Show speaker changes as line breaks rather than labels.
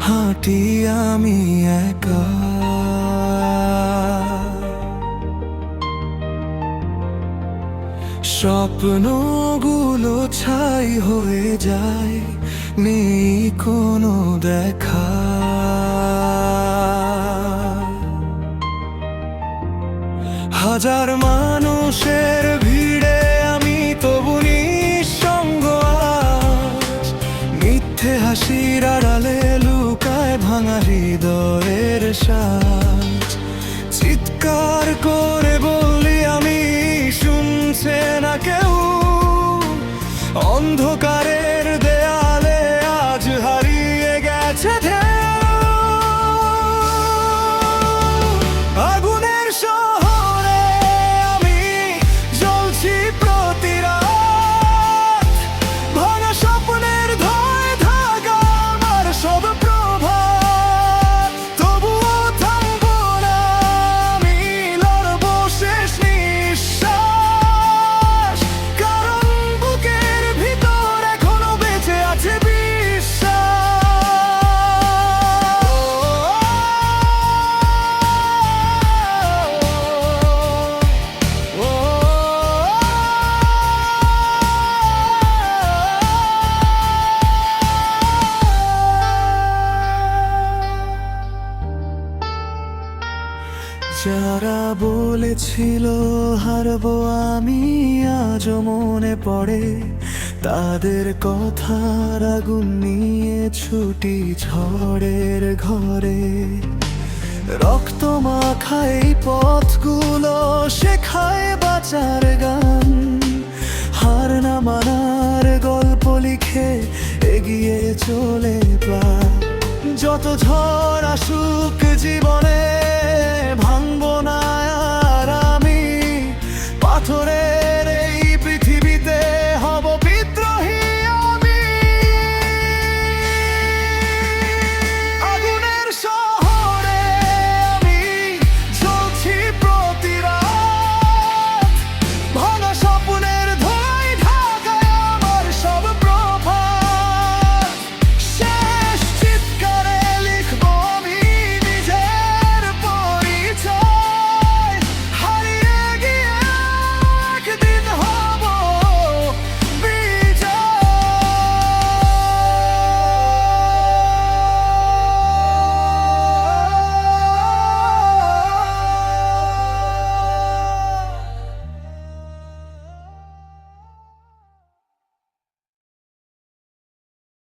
হাঁটি আমি একা। স্বপ্নগুলো ছাই হয়ে যায়, নেই কোনো দেখা। হাজার মানুষের ভিড়ে আমি তবু নিঃসঙ্গ আজ। মিথ্যে হাসির আড়ালে লুকায় ভাঙা হৃদয়ের সাজ। চিৎকার করে বললি আমি, শুনছে না কেউ। অন্ধকারের দেয়ালে আজ হারিয়ে গেছে ঢেউ। আগুনের শহরে আমি জ্বলছি প্রতি রাত। ভাঙা স্বপ্নের ধোঁয়ায় ঢাকা আমার সব প্রভাত। তবুও থামবো না আমি, লড়বো শেষ নিঃশ্বাস। কারণ বুকের ভিতর এখনো বেঁচে আছে যারা বলেছিল হারবো আমি, আজও মনে পড়ে তাদের কথার আগুন নিয়ে ছুটি ঝড়ের ঘরে। রক্ত মাখা এই পথগুলো শেখায় বাঁচার গান। হার না মানার গল্প লিখে এগিয়ে চলে পা। যত ঝড় আসুক